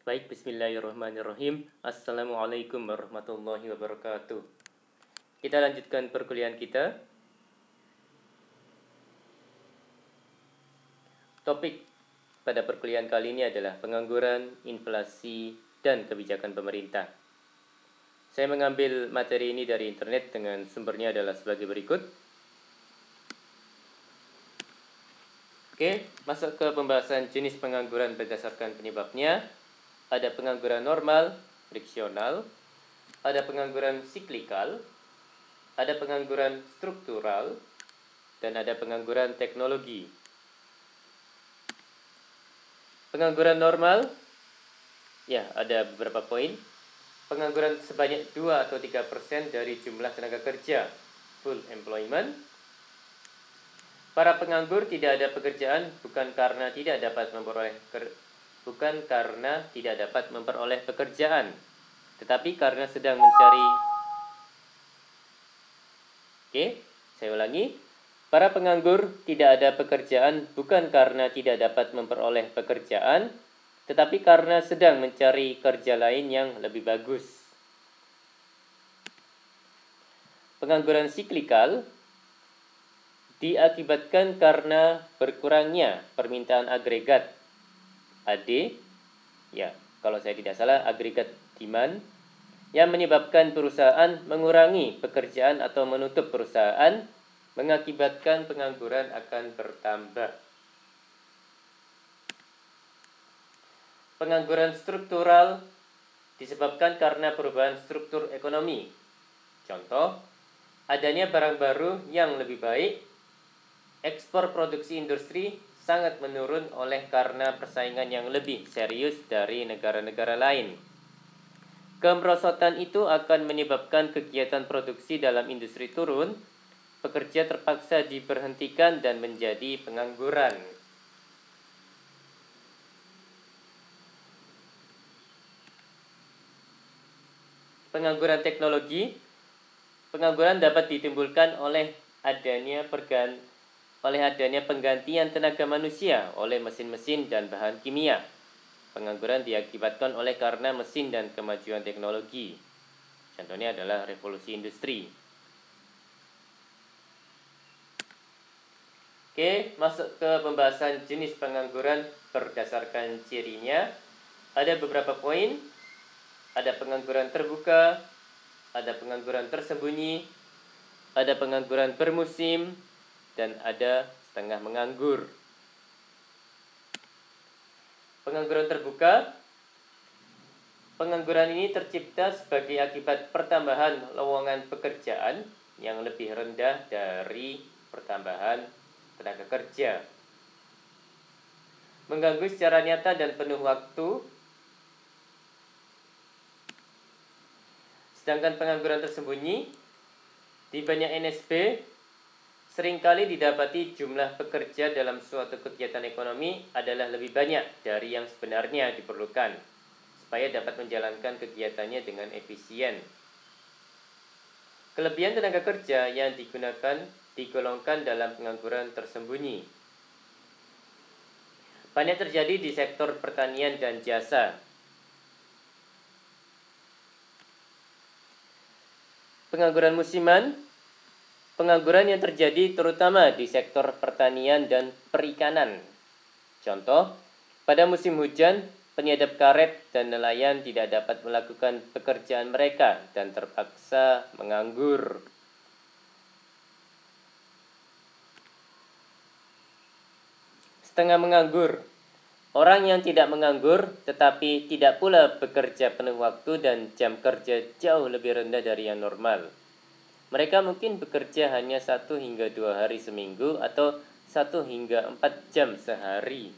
Baik, bismillahirrahmanirrahim. Assalamualaikum warahmatullahi wabarakatuh. Kita lanjutkan perkuliahan kita. Topik pada perkuliahan kali ini adalah pengangguran, inflasi, dan kebijakan pemerintah. Saya mengambil materi ini dari internet dengan sumbernya adalah sebagai berikut. Oke, masuk ke pembahasan jenis pengangguran berdasarkan penyebabnya. Ada pengangguran normal, friksional, ada pengangguran siklikal, ada pengangguran struktural, dan ada pengangguran teknologi. Pengangguran normal, ya ada beberapa poin. Pengangguran sebanyak 2 atau 3% dari jumlah tenaga kerja, full employment. Para penganggur tidak ada pekerjaan bukan karena tidak dapat memperoleh pekerjaan, tetapi karena sedang mencari. Oke, saya ulangi. Para penganggur tidak ada pekerjaan bukan karena tidak dapat memperoleh pekerjaan, tetapi karena sedang mencari kerja lain yang lebih bagus. Pengangguran siklikal diakibatkan karena berkurangnya permintaan agregat AD, ya kalau saya tidak salah agregat demand, yang menyebabkan perusahaan mengurangi pekerjaan atau menutup perusahaan, mengakibatkan pengangguran akan bertambah. Pengangguran struktural disebabkan karena perubahan struktur ekonomi. Contoh, adanya barang baru yang lebih baik, ekspor produksi industri sangat menurun oleh karena persaingan yang lebih serius dari negara-negara lain. Kemerosotan itu akan menyebabkan kegiatan produksi dalam industri turun, pekerja terpaksa diberhentikan dan menjadi pengangguran. Pengangguran teknologi. Pengangguran dapat ditimbulkan oleh adanya penggantian tenaga manusia oleh mesin-mesin dan bahan kimia. Pengangguran diakibatkan oleh karena mesin dan kemajuan teknologi. Contohnya adalah revolusi industri. Oke, masuk ke pembahasan jenis pengangguran berdasarkan cirinya. Ada beberapa poin. Ada pengangguran terbuka, ada pengangguran tersembunyi, ada pengangguran bermusim, dan ada setengah menganggur. Pengangguran terbuka. Pengangguran ini tercipta sebagai akibat pertambahan lowongan pekerjaan yang lebih rendah dari pertambahan tenaga kerja. Mengganggu secara nyata dan penuh waktu. Sedangkan pengangguran tersembunyi, di banyak NSB, seringkali didapati jumlah pekerja dalam suatu kegiatan ekonomi adalah lebih banyak dari yang sebenarnya diperlukan, supaya dapat menjalankan kegiatannya dengan efisien. Kelebihan tenaga kerja yang digolongkan dalam pengangguran tersembunyi. Banyak terjadi di sektor pertanian dan jasa. Pengangguran musiman. Pengangguran yang terjadi terutama di sektor pertanian dan perikanan. Contoh, pada musim hujan, penyadap karet dan nelayan tidak dapat melakukan pekerjaan mereka dan terpaksa menganggur. Setengah menganggur. Orang yang tidak menganggur tetapi tidak pula bekerja penuh waktu dan jam kerja jauh lebih rendah dari yang normal. Mereka mungkin bekerja hanya 1 hingga 2 hari seminggu atau 1 hingga 4 jam sehari.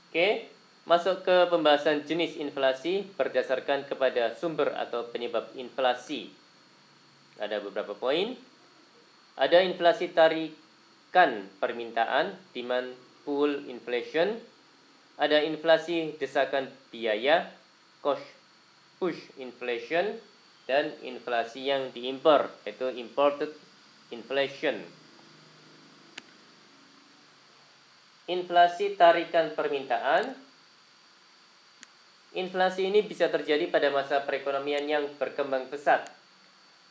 Oke, masuk ke pembahasan jenis inflasi berdasarkan kepada sumber atau penyebab inflasi. Ada beberapa poin. Ada inflasi tarikan permintaan, demand pull inflation. Ada inflasi desakan biaya, cost push inflation, dan inflasi yang diimpor, yaitu imported inflation. inflasi tarikan permintaan. Inflasi ini bisa terjadi pada masa perekonomian yang berkembang pesat.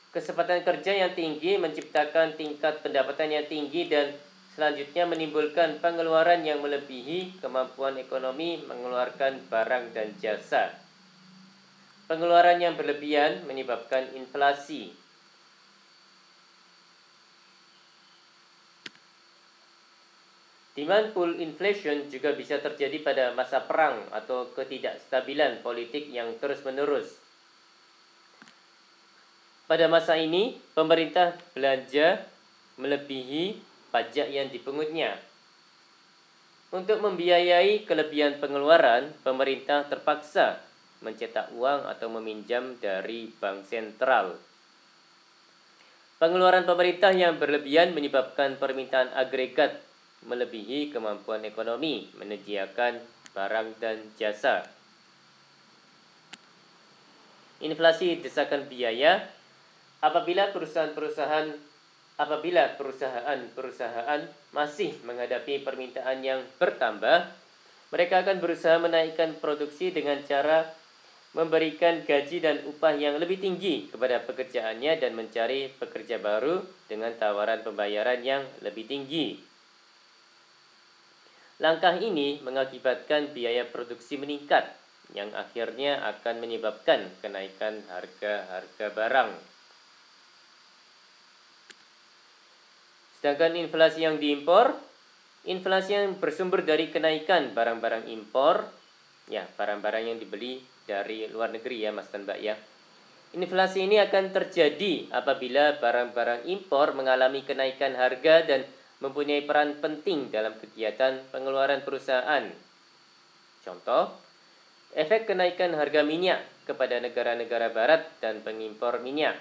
Kecepatan kerja yang tinggi menciptakan tingkat pendapatan yang tinggi dan selanjutnya menimbulkan pengeluaran yang melebihi kemampuan ekonomi mengeluarkan barang dan jasa. Pengeluaran yang berlebihan menyebabkan inflasi. Demand pull inflation juga bisa terjadi pada masa perang atau ketidakstabilan politik yang terus-menerus. Pada masa ini, pemerintah belanja melebihi pajak yang dipungutnya. Untuk membiayai kelebihan pengeluaran, pemerintah terpaksa mencetak uang atau meminjam dari bank sentral. Pengeluaran pemerintah yang berlebihan menyebabkan permintaan agregat melebihi kemampuan ekonomi menyediakan barang dan jasa. Inflasi desakan biaya. Apabila perusahaan-perusahaan masih menghadapi permintaan yang bertambah, mereka akan berusaha menaikkan produksi dengan cara memberikan gaji dan upah yang lebih tinggi kepada pekerjaannya dan mencari pekerja baru dengan tawaran pembayaran yang lebih tinggi. Langkah ini mengakibatkan biaya produksi meningkat, yang akhirnya akan menyebabkan kenaikan harga-harga barang. Sedangkan inflasi yang diimpor, inflasi yang bersumber dari kenaikan barang-barang impor, ya barang-barang yang dibeli dari luar negeri ya Mas dan Mbak ya. Inflasi ini akan terjadi apabila barang-barang impor mengalami kenaikan harga dan mempunyai peran penting dalam kegiatan pengeluaran perusahaan. Contoh, efek kenaikan harga minyak kepada negara-negara barat dan pengimpor minyak.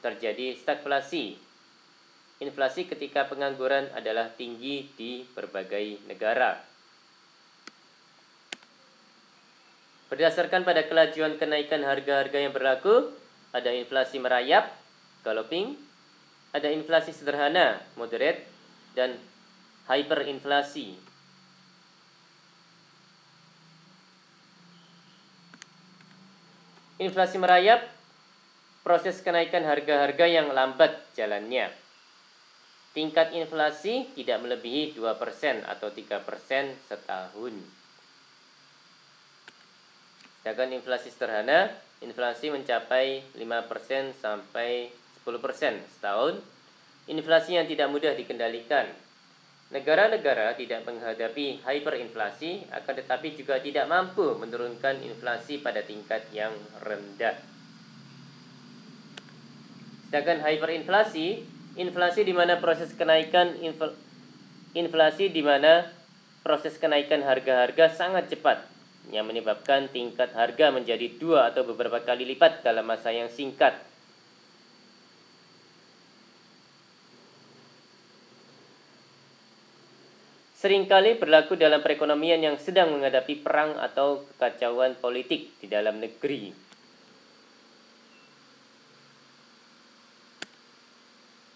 Terjadi stagflasi. Inflasi ketika pengangguran adalah tinggi di berbagai negara. Berdasarkan pada kelajuan kenaikan harga-harga yang berlaku, ada inflasi merayap, galloping, ada inflasi sederhana, moderate, dan hyperinflasi. Inflasi merayap, proses kenaikan harga-harga yang lambat jalannya. Tingkat inflasi tidak melebihi 2% atau 3% setahun. Sedangkan inflasi sederhana, inflasi mencapai 5% sampai 10% setahun. Inflasi yang tidak mudah dikendalikan. Negara-negara tidak menghadapi hyperinflasi, akan tetapi juga tidak mampu menurunkan inflasi pada tingkat yang rendah. Sedangkan hyperinflasi, inflasi di mana proses kenaikan harga-harga sangat cepat yang menyebabkan tingkat harga menjadi 2 atau beberapa kali lipat dalam masa yang singkat. Seringkali berlaku dalam perekonomian yang sedang menghadapi perang atau kekacauan politik di dalam negeri.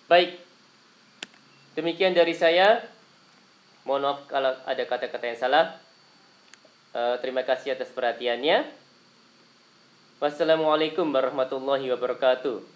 Baik, demikian dari saya. Mohon maaf kalau ada kata-kata yang salah. Terima kasih atas perhatiannya. Wassalamualaikum warahmatullahi wabarakatuh.